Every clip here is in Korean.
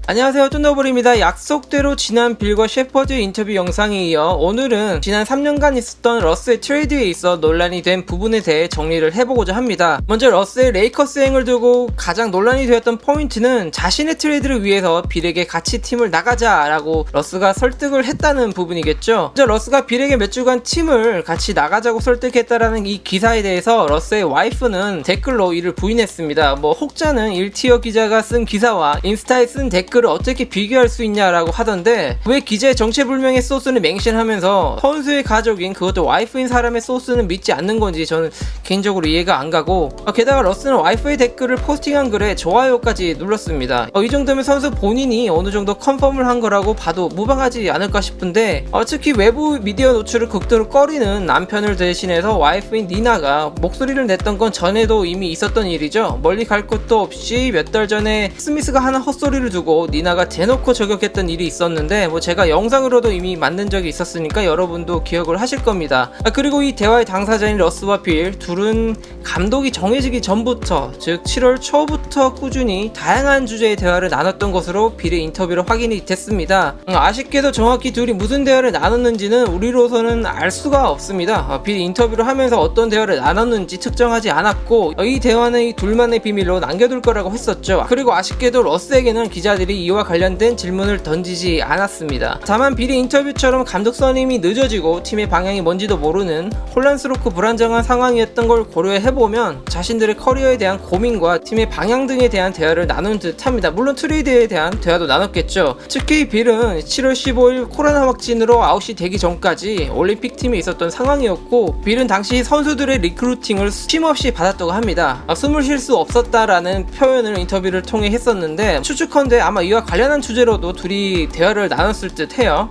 안녕하세요, 쫀더블입니다. 약속대로 지난 빌과 셰퍼드 인터뷰 영상에 이어 오늘은 지난 3년간 있었던 러스의 트레이드에 있어 논란이 된 부분에 대해 정리를 해보고자 합니다. 먼저 러스의 레이커스 행을 두고 가장 논란이 되었던 포인트는 자신의 트레이드를 위해서 빌에게 같이 팀을 나가자라고 러스가 설득을 했다는 부분이겠죠. 먼저 러스가 빌에게 몇 주간 팀을 같이 나가자고 설득했다라는 이 기사에 대해서 러스의 와이프는 댓글로 이를 부인했습니다. 혹자는 1티어 기자가 쓴 기사와 인스타에 쓴 댓글을 어떻게 비교할 수 있냐라고 하던데, 왜 기자의 정체불명의 소스를 맹신하면서 선수의 가족인, 그것도 와이프인 사람의 소스는 믿지 않는 건지 저는 개인적으로 이해가 안 가고, 게다가 러스는 와이프의 댓글을 포스팅한 글에 좋아요까지 눌렀습니다. 이 정도면 선수 본인이 어느 정도 컨펌을 한 거라고 봐도 무방하지 않을까 싶은데, 특히 외부 미디어 노출을 극도로 꺼리는 남편을 대신해서 와이프인 니나가 목소리를 냈던 건 전에도 이미 있었던 일이죠. 멀리 갈 것도 없이 몇 달 전에 스미스가 하는 헛소리를 두고 니나가 대놓고 저격했던 일이 있었는데, 제가 영상으로도 이미 만든 적이 있었으니까 여러분도 기억을 하실 겁니다. 그리고 이 대화의 당사자인 러스와 빌 둘은 감독이 정해지기 전부터, 즉 7월 초부터 꾸준히 다양한 주제의 대화를 나눴던 것으로 빌의 인터뷰로 확인이 됐습니다. 아쉽게도 정확히 둘이 무슨 대화를 나눴는지는 우리로서는 알 수가 없습니다. 빌 인터뷰를 하면서 어떤 대화를 나눴는지 측정하지 않았고, 이 대화는 이 둘만의 비밀로 남겨둘 거라고 했었죠. 그리고 아쉽게도 러스에게는 기자들이 이와 관련된 질문을 던지지 않았습니다. 다만 빌의 인터뷰처럼 감독 선임이 늦어지고 팀의 방향이 뭔지도 모르는 혼란스럽고 불안정한 상황이었던 걸 고려해보면 자신들의 커리어에 대한 고민과 팀의 방향 등에 대한 대화를 나눈 듯합니다. 물론 트레이드에 대한 대화도 나눴겠죠. 특히 빌은 7월 15일 코로나 확진으로 아웃이 되기 전까지 올림픽팀에 있었던 상황이었고, 빌은 당시 선수들의 리크루팅을 쉼없이 받았다고 합니다. 숨을 쉴 수 없었다라는 표현을 인터뷰를 통해 했었는데, 추측컨대 아마 이와 관련한 주제로도 둘이 대화를 나눴을 듯 해요.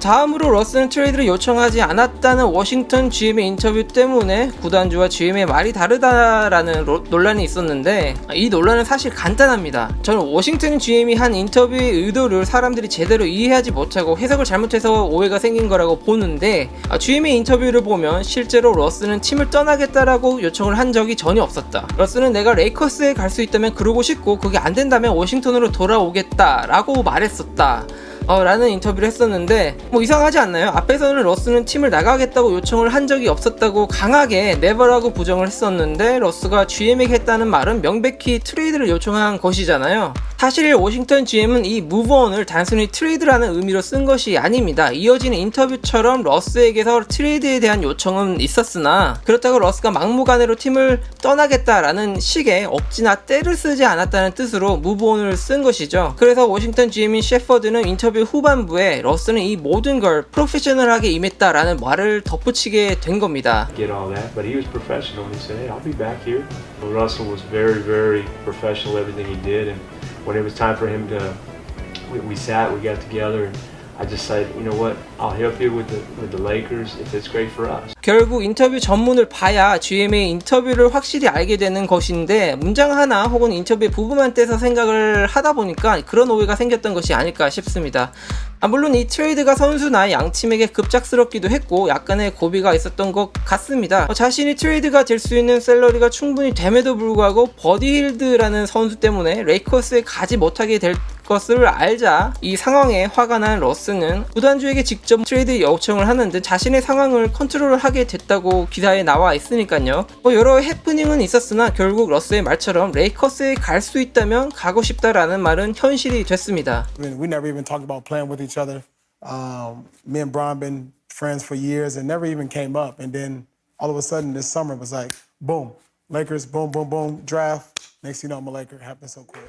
다음으로 러스는 트레이드를 요청하지 않았다는 워싱턴 GM의 인터뷰 때문에 구단주와 GM의 말이 다르다라는 논란이 있었는데, 이 논란은 사실 간단합니다. 저는 워싱턴 GM이 한 인터뷰의 의도를 사람들이 제대로 이해하지 못하고 해석을 잘못해서 오해가 생긴 거라고 보는데, GM의 인터뷰를 보면 실제로 러스는 팀을 떠나겠다라고 요청을 한 적이 전혀 없었다. 러스는 내가 레이커스에 갈 수 있다면 그러고 싶고, 그게 안 된다면 워싱턴으로 돌아오겠다라고 말했었다 라는 인터뷰를 했었는데, 이상하지 않나요? 앞에서는 러스는 팀을 나가겠다고 요청을 한 적이 없었다고 강하게 네버라고 부정을 했었는데, 러스가 GM에게 했다는 말은 명백히 트레이드를 요청한 것이잖아요. 사실 워싱턴 GM은 이 무브온을 단순히 트레이드라는 의미로 쓴 것이 아닙니다. 이어지는 인터뷰처럼 러스에게서 트레이드에 대한 요청은 있었으나, 그렇다고 러스가 막무가내로 팀을 떠나겠다라는 식의 억지나 때를 쓰지 않았다는 뜻으로 무브온을 쓴 것이죠. 그래서 워싱턴 GM인 셰퍼드는 인터뷰 후반부에 러스는 이 모든 걸 프로페셔널하게 임했다라는 말을 덧붙이게 된 겁니다. Get all that, but he was professional. He said, "Hey, I'll be back here." Well, Russell was very, very professional everything he did, and when it was time for him to, we sat, we got together, and I just said, you know what, I'll help you with the Lakers if it's great for us. 결국 인터뷰 전문을 봐야 GM의 인터뷰를 확실히 알게 되는 것인데, 문장 하나 혹은 인터뷰의 부분만 떼서 생각을 하다 보니까 그런 오해가 생겼던 것이 아닐까 싶습니다. 물론 이 트레이드가 선수나 양팀에게 급작스럽기도 했고 약간의 고비가 있었던 것 같습니다. 자신이 트레이드가 될 수 있는 샐러리가 충분히 됨에도 불구하고 버디 힐드라는 선수 때문에 레이커스에 가지 못하게 될 것을 알자 이 상황에 화가 난 러스는 구단주에게 직접 트레이드 요청을 하는 듯 자신의 상황을 컨트롤을 하게 됐다고 기사에 나와 있으니까요. 여러 해프닝은 있었으나 결국 러스의 말처럼 레이커스에 갈 수 있다면 가고 싶다라는 말은 현실이 됐습니다. We never even talked about playing with each other. Me and Brian been friends for years and never even came up. And then all of a sudden this summer was like, boom, Lakers, boom, boom, boom, draft. Next thing you know, I'm a Laker. Happened so quick.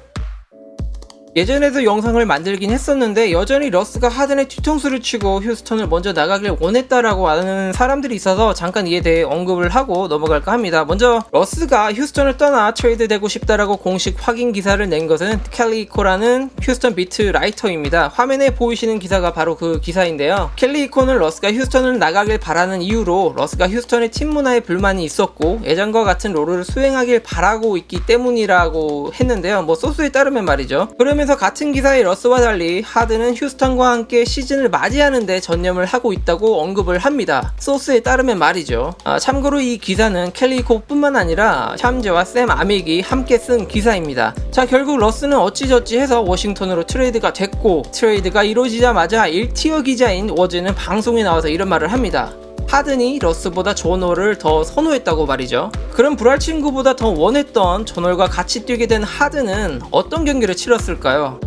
예전에도 영상을 만들긴 했었는데 여전히 러스가 하든의 뒤통수를 치고 휴스턴을 먼저 나가길 원했다라고 하는 사람들이 있어서 잠깐 이에 대해 언급을 하고 넘어갈까 합니다. 먼저 러스가 휴스턴을 떠나 트레이드 되고 싶다라고 공식 확인 기사를 낸 것은 켈리 이코라는 휴스턴 비트 라이터입니다. 화면에 보이시는 기사가 바로 그 기사인데요. 켈리 이코는 러스가 휴스턴을 나가길 바라는 이유로 러스가 휴스턴의 팀 문화에 불만이 있었고 예전과 같은 롤을 수행하길 바라고 있기 때문이라고 했는데요. 소스에 따르면 말이죠. 그러면 그러면서 같은 기사의 러스와 달리 하든은 휴스턴과 함께 시즌을 맞이하는데 전념을 하고 있다고 언급을 합니다. 소스에 따르면 말이죠. 참고로 이 기사는 켈리 콕뿐만 아니라 샴즈와 샘 아믹이 함께 쓴 기사입니다. 자, 결국 러스는 어찌저찌 해서 워싱턴으로 트레이드가 됐고, 트레이드가 이루어지자마자 1티어 기자인 워즈는 방송에 나와서 이런 말을 합니다. 하든이 러스보다 존월을 더 선호했다고 말이죠. 그럼 불알 친구보다 더 원했던 존월과 같이 뛰게 된 하든은 어떤 경기를 치렀을까요?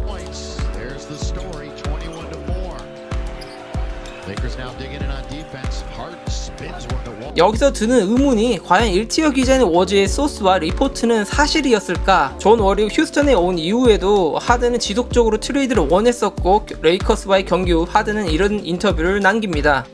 여기서 드는 의문이 과연 1티어 기자인 워즈의 소스와 리포트는 사실이었을까? 존 월이 휴스턴에 온 이후에도 하든은 지속적으로 트레이드를 원했었고, 레이커스와의 경기 후 하든은 이런 인터뷰를 남깁니다.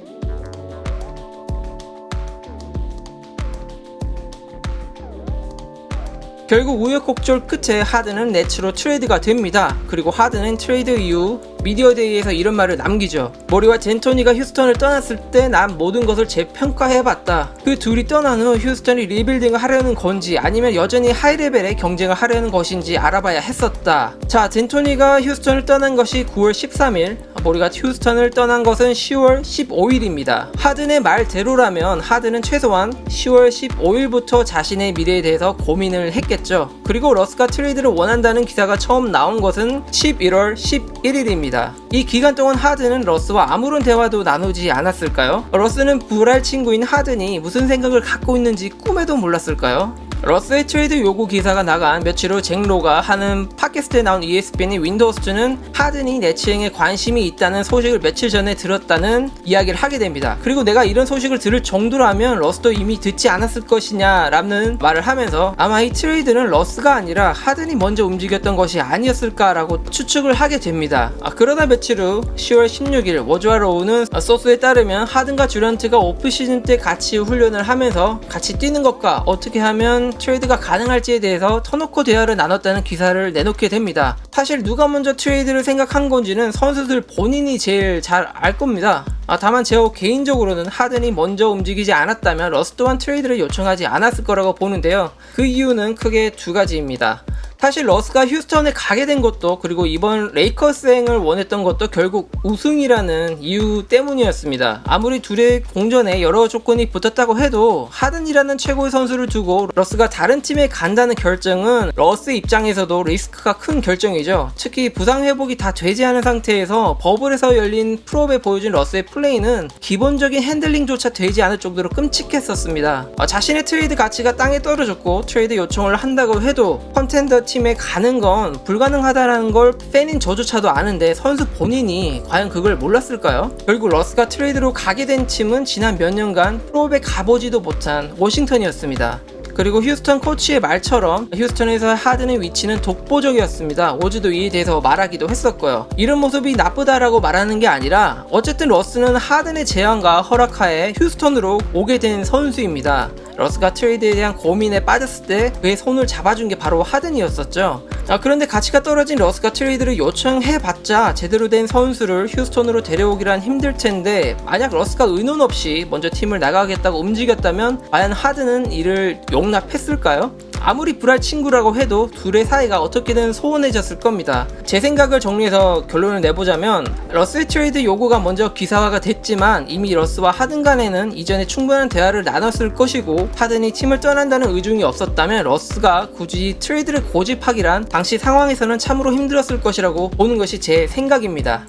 결국 우여곡절 끝에 하든은 네츠로 트레이드가 됩니다. 그리고 하든은 트레이드 이후 미디어데이에서 이런 말을 남기죠. 머리와 젠토니가 휴스턴을 떠났을 때 난 모든 것을 재평가해봤다. 그 둘이 떠난 후 휴스턴이 리빌딩을 하려는 건지 아니면 여전히 하이레벨의 경쟁을 하려는 것인지 알아봐야 했었다. 자, 젠토니가 휴스턴을 떠난 것이 9월 13일, 머리가 휴스턴을 떠난 것은 10월 15일입니다. 하든의 말대로라면 하든은 최소한 10월 15일부터 자신의 미래에 대해서 고민을 했겠죠. 그리고 러스가 트레이드를 원한다는 기사가 처음 나온 것은 11월 11일입니다. 이 기간 동안 하든은 러스와 아무런 대화도 나누지 않았을까요? 러스는 불알 친구인 하든이 무슨 생각을 갖고 있는지 꿈에도 몰랐을까요? 러스의 트레이드 요구 기사가 나간 며칠 후 잭 로가 하는 팟캐스트에 나온 ESPN의 윈도우스는 하든이 네츠행에 관심이 있다는 소식을 며칠 전에 들었다는 이야기를 하게 됩니다. 그리고 내가 이런 소식을 들을 정도라면 러스도 이미 듣지 않았을 것이냐 라는 말을 하면서 아마 이 트레이드는 러스가 아니라 하든이 먼저 움직였던 것이 아니었을까라고 추측을 하게 됩니다. 그러다 며칠 후 10월 16일 워즈와 로우는 소스에 따르면 하든과 듀란트가 오프시즌 때 같이 훈련을 하면서 같이 뛰는 것과 어떻게 하면 트레이드가 가능할지에 대해서 터놓고 대화를 나눴다는 기사를 내놓게 됩니다. 사실 누가 먼저 트레이드를 생각한 건지는 선수들 본인이 제일 잘 알 겁니다. 다만 제 개인적으로는 하든이 먼저 움직이지 않았다면 러스 또한 트레이드를 요청하지 않았을 거라고 보는데요. 그 이유는 크게 두 가지입니다. 사실 러스가 휴스턴에 가게 된 것도, 그리고 이번 레이커스행을 원했던 것도 결국 우승이라는 이유 때문이었습니다. 아무리 둘의 공전에 여러 조건이 붙었다고 해도 하든이라는 최고의 선수를 두고 러스가 다른 팀에 간다는 결정은 러스 입장에서도 리스크가 큰 결정이죠. 특히 부상 회복이 다 되지 않은 상태에서 버블에서 열린 프로업에 보여준 러스의 플레이는 기본적인 핸들링조차 되지 않을 정도로 끔찍했었습니다. 자신의 트레이드 가치가 땅에 떨어졌고 트레이드 요청을 한다고 해도 컨텐더 팀에 가는 건 불가능하다는 걸 팬인 저조차도 아는데 선수 본인이 과연 그걸 몰랐을까요? 결국 러스가 트레이드로 가게 된 팀은 지난 몇 년간 프로업에 가보지도 못한 워싱턴이었습니다. 그리고 휴스턴 코치의 말처럼 휴스턴에서 하든의 위치는 독보적이었습니다. 워즈도 이에 대해서 말하기도 했었고요. 이런 모습이 나쁘다라고 말하는 게 아니라 어쨌든 러스는 하든의 제안과 허락하에 휴스턴으로 오게 된 선수입니다. 러스가 트레이드에 대한 고민에 빠졌을 때 그의 손을 잡아준 게 바로 하든이었었죠. 그런데 가치가 떨어진 러스가 트레이드를 요청해봤자 제대로 된 선수를 휴스턴으로 데려오기란 힘들 텐데, 만약 러스가 의논 없이 먼저 팀을 나가겠다고 움직였다면 과연 하든은 이를 용납했을까요? 아무리 불알 친구라고 해도 둘의 사이가 어떻게든 소원해졌을 겁니다. 제 생각을 정리해서 결론을 내보자면 러스의 트레이드 요구가 먼저 기사화가 됐지만 이미 러스와 하든 간에는 이전에 충분한 대화를 나눴을 것이고, 하든이 팀을 떠난다는 의중이 없었다면 러스가 굳이 트레이드를 고집하기란 당시 상황에서는 참으로 힘들었을 것이라고 보는 것이 제 생각입니다.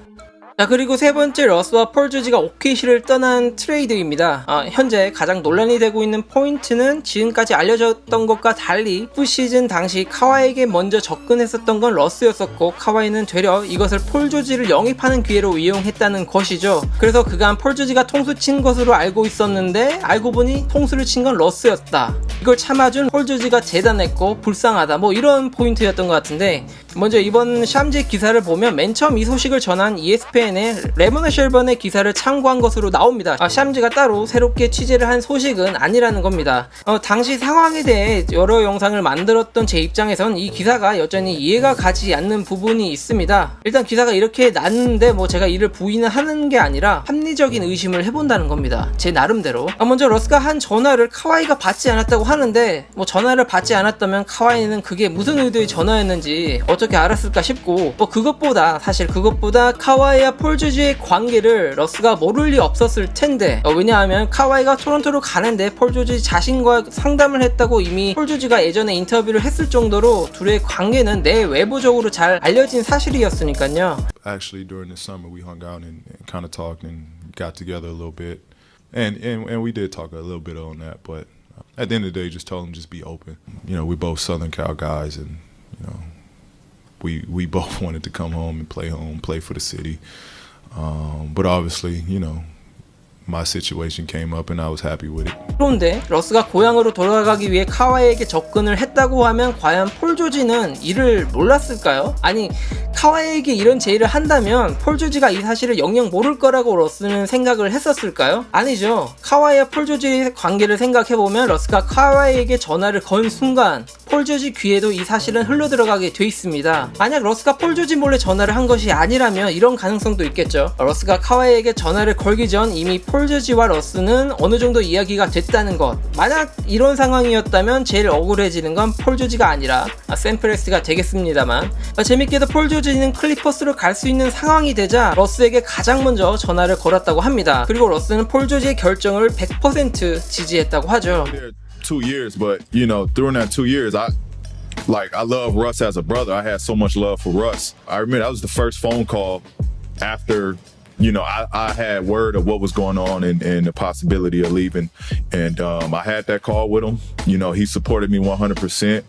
자, 그리고 세 번째, 러스와 폴 조지가 OKC를 떠난 트레이드입니다. 현재 가장 논란이 되고 있는 포인트는 지금까지 알려졌던 것과 달리 오프시즌 당시 카와이에게 먼저 접근했었던 건 러스였었고, 카와이는 되려 이것을 폴 조지를 영입하는 기회로 이용했다는 것이죠. 그래서 그간 폴 조지가 통수 친 것으로 알고 있었는데 알고 보니 통수를 친 건 러스였다. 이걸 참아준 폴 조지가 대단했고 불쌍하다, 뭐 이런 포인트였던 것 같은데, 먼저 이번 샴제 기사를 보면 맨 처음 이 소식을 전한 ESPN의 레모나 셜번의 기사를 참고한 것으로 나옵니다. 샴제가 따로 새롭게 취재를 한 소식은 아니라는 겁니다. 당시 상황에 대해 여러 영상을 만들었던 제 입장에선 이 기사가 여전히 이해가 가지 않는 부분이 있습니다. 일단 기사가 이렇게 났는데 뭐 제가 이를 부인을 하는 게 아니라 합리적인 의심을 해본다는 겁니다. 제 나름대로. 먼저 러스가 한 전화를 카와이가 받지 않았다고 했다고 하는데 뭐 전화를 받지 않았다면 카와이는 그게 무슨 의도의 전화였는지 어떻게 알았을까 싶고, 뭐 그것보다 카와이와 폴 조지의 관계를 러스가 모를 리 없었을 텐데, 왜냐하면 카와이가 토론토로 가는데 폴 조지 자신과 상담을 했다고 이미 폴 조지가 예전에 인터뷰를 했을 정도로 둘의 관계는 내외부적으로 잘 알려진 사실이었으니까요. Actually, during the summer, we hung out and kind of talked and got together a little bit, and we did talk a little bit on that. But at the end of the day, just told him just be open. You know, we're both Southern Cal guys, and you know, we both wanted to come home, play for the city. But obviously, you know, my situation came up and I was happy with it. 그런데 러스가 고향으로 돌아가기 위해 카와이에게 접근을 했다고 하면 과연 폴 조지는 이를 몰랐을까요? 아니, 카와이에게 이런 제의를 한다면 폴 조지가 이 사실을 영영 모를 거라고 러스는 생각을 했었을까요? 아니죠. 카와이와 폴 조지의 관계를 생각해보면 러스가 카와이에게 전화를 건 순간 폴 조지 귀에도 이 사실은 흘러들어가게 돼 있습니다. 만약 러스가 폴 조지 몰래 전화를 한 것이 아니라면 이런 가능성도 있겠죠. 러스가 카와이에게 전화를 걸기 전 이미 폴 조지와 러스는 어느 정도 이야기가 됐다는 것. 만약 이런 상황이었다면 제일 억울해지는 건 폴 조지가 아니라 샘 프레스티가 되겠습니다만, 재밌게도 폴 조지는 클리퍼스로 갈 수 있는 상황이 되자 러스에게 가장 먼저 전화를 걸었다고 합니다. 그리고 러스는 폴 조지의 결정을 100% 지지했다고 하죠. 2 years, but you know, during that 2 years, I love Russ as a brother. I had so much love for Russ. I remember that was the first phone call after, you know, I had word of what was going on and the possibility of leaving. And I had that call with him. You know, he supported me 100%.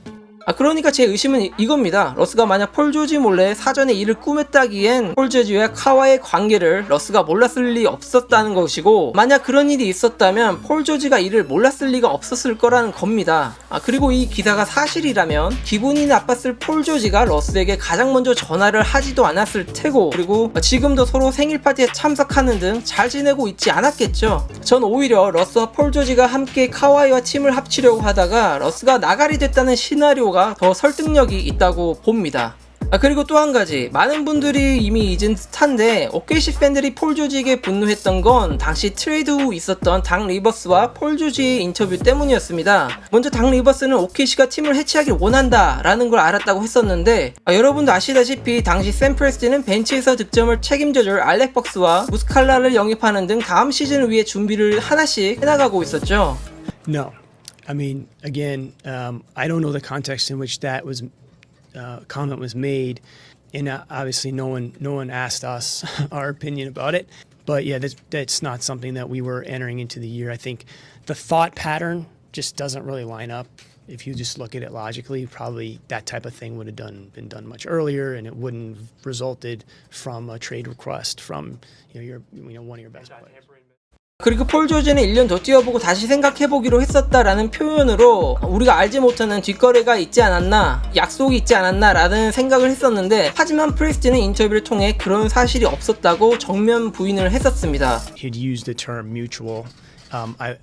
그러니까 제 의심은 이겁니다. 러스가 만약 폴 조지 몰래 사전에 이를 꾸몄다기엔 폴 조지와 카와의 관계를 러스가 몰랐을 리 없었다는 것이고, 만약 그런 일이 있었다면 폴 조지가 이를 몰랐을 리가 없었을 거라는 겁니다. 그리고 이 기사가 사실이라면 기분이 나빴을 폴 조지가 러스에게 가장 먼저 전화를 하지도 않았을 테고, 그리고 지금도 서로 생일 파티에 참석하는 등 잘 지내고 있지 않았겠죠. 전 오히려 러스와 폴 조지가 함께 카와이와 팀을 합치려고 하다가 러스가 나가리 됐다는 시나리오가 더 설득력이 있다고 봅니다. 그리고 또 한 가지, 많은 분들이 이미 잊은 듯한데 OKC 팬들이 폴 조지에게 분노했던 건 당시 트레이드 후 있었던 닥 리버스와 폴 조지의 인터뷰 때문이었습니다. 먼저 닥 리버스는 OKC가 팀을 해체하길 원한다 라는 걸 알았다고 했었는데, 여러분도 아시다시피 당시 샘 프레스티는 벤치에서 득점을 책임져줄 알렉 벅스와 무스칼라를 영입하는 등 다음 시즌을 위해 준비를 하나씩 해나가고 있었죠. No. I mean, again, I don't know the context in which that was comment was made, and obviously no one asked us our opinion about it. But yeah, that's not something that we were entering into the year. I think the thought pattern just doesn't really line up. If you just look at it logically, probably that type of thing would have been done much earlier, and it wouldn't have resulted from a trade request from one of your best players. 그리고 폴 조지는 1년 더 뛰어보고 다시 생각해보기로 했었다라는 표현으로 우리가 알지 못하는 뒷거래가 있지 않았나, 약속이 있지 않았나 라는 생각을 했었는데, 하지만 프레스티는 인터뷰를 통해 그런 사실이 없었다고 정면 부인을 했었습니다. He'd used the term mutual. I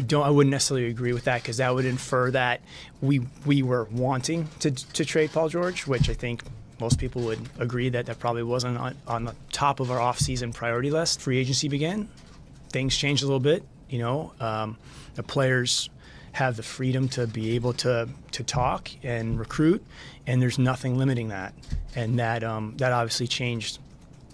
wouldn't necessarily agree with that, because that would infer that we were wanting to trade Paul George, which I think most people would agree that probably wasn't on the top of our off-season priority list. Free agency began. Things changed a little bit, you know. The players have the freedom to be able to talk and recruit, and there's nothing limiting that. And that obviously changed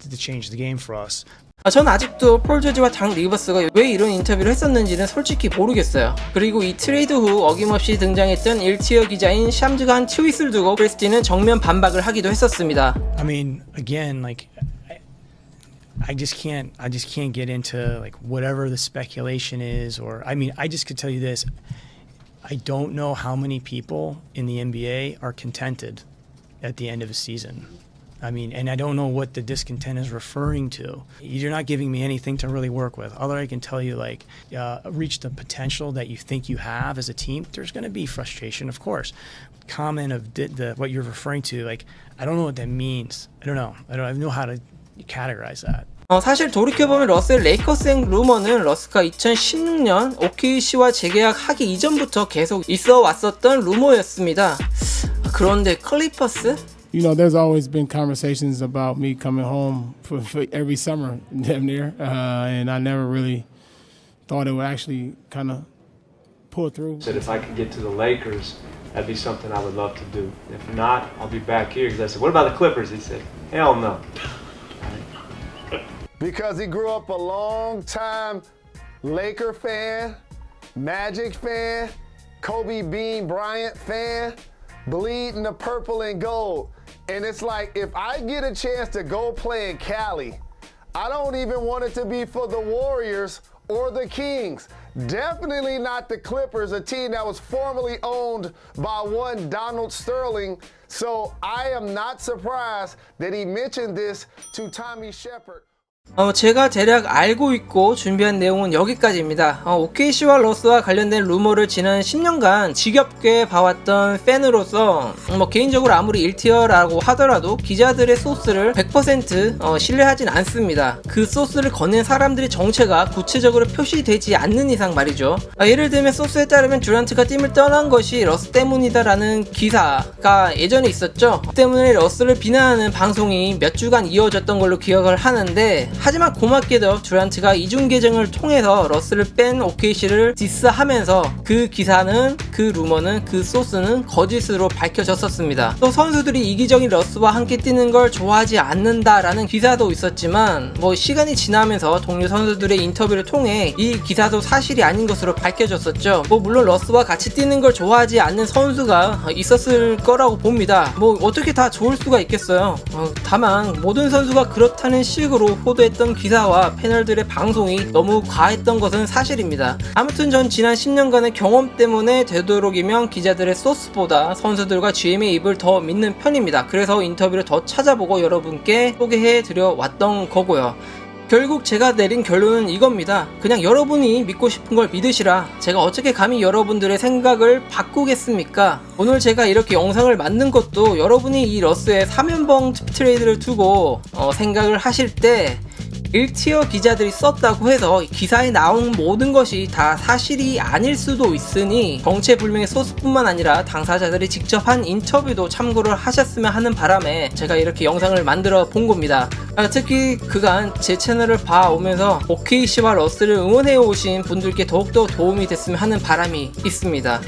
the game for us. 전 아직도 폴 조지와 닥 리버스가 왜 이런 인터뷰를 했었는지는 솔직히 모르겠어요. 그리고 이 트레이드 후 어김없이 등장했던 1티어 기자인 샴즈가 한 트윗을 두고 프레스티는 정면 반박을 하기도 했었습니다. I mean, again, like, I just can't get into like whatever the speculation is, or I mean, I just could tell you this. I don't know how many people in the NBA are contented at the end of a season. I mean, and I don't know what the discontent is referring to. You're not giving me anything to really work with. Other I can tell you, like, reach the potential that you think you have as a team. There's going to be frustration, of course. Comment of what you're referring to, like, I don't know what that means. I don't know how to categorize that. 사실 돌이켜보면 러스의 레이커스행 루머는 러스가 2016년 OKC와 재계약하기 이전부터 계속 있어 왔었던 루머였습니다. 그런데 클리퍼스? You know, there's always been conversations about me coming home for every summer, damn near, and I never really thought it would actually kind of pull through. Said if I could get to the Lakers, that'd be something I would love to do. If not, I'll be back here. Because I said, what about the Clippers? He said, hell no. Because he grew up a long time Laker fan, Magic fan, Kobe Bean Bryant fan, bleeding the purple and gold. And it's like, if I get a chance to go play in Cali, I don't even want it to be for the Warriors or the Kings. Definitely not the Clippers, a team that was formerly owned by one Donald Sterling. So I am not surprised that he mentioned this to Tommy Shepard. 제가 대략 알고 있고 준비한 내용은 여기까지입니다. OKC와 러스와 관련된 루머를 지난 10년간 지겹게 봐왔던 팬으로서 개인적으로 아무리 1티어라고 하더라도 기자들의 소스를 100% 신뢰하진 않습니다. 그 소스를 거는 사람들의 정체가 구체적으로 표시되지 않는 이상 말이죠. 예를 들면 소스에 따르면 듀란트가 팀을 떠난 것이 러스 때문이다라는 기사가 예전에 있었죠. 그 때문에 러스를 비난하는 방송이 몇 주간 이어졌던 걸로 기억을 하는데, 하지만 고맙게도 듀란트가 이중 계정을 통해서 러스를 뺀 OKC를 디스하면서 그 기사는, 그 루머는, 그 소스는 거짓으로 밝혀졌었습니다. 또 선수들이 이기적인 러스와 함께 뛰는 걸 좋아하지 않는다라는 기사도 있었지만 시간이 지나면서 동료 선수들의 인터뷰를 통해 이 기사도 사실이 아닌 것으로 밝혀졌었죠. 물론 러스와 같이 뛰는 걸 좋아하지 않는 선수가 있었을 거라고 봅니다. 어떻게 다 좋을 수가 있겠어요. 다만 모든 선수가 그렇다는 식으로 호도했던 기사와 패널들의 방송이 너무 과했던 것은 사실입니다. 아무튼 전 지난 10년간의 경험 때문에 되도록이면 기자들의 소스보다 선수들과 GM의 입을 더 믿는 편입니다. 그래서 인터뷰를 더 찾아보고 여러분께 소개해드려 왔던 거고요. 결국 제가 내린 결론은 이겁니다. 그냥 여러분이 믿고 싶은 걸 믿으시라. 제가 어떻게 감히 여러분들의 생각을 바꾸겠습니까? 오늘 제가 이렇게 영상을 만든 것도 여러분이 이 러스의 3연봉 트레이드를 두고 생각을 하실 때 1티어 기자들이 썼다고 해서 기사에 나온 모든 것이 다 사실이 아닐 수도 있으니 정체불명의 소스뿐만 아니라 당사자들이 직접 한 인터뷰도 참고를 하셨으면 하는 바람에 제가 이렇게 영상을 만들어 본 겁니다. 특히 그간 제 채널을 봐오면서 OKC와 러스를 응원해 오신 분들께 더욱더 도움이 됐으면 하는 바람이 있습니다.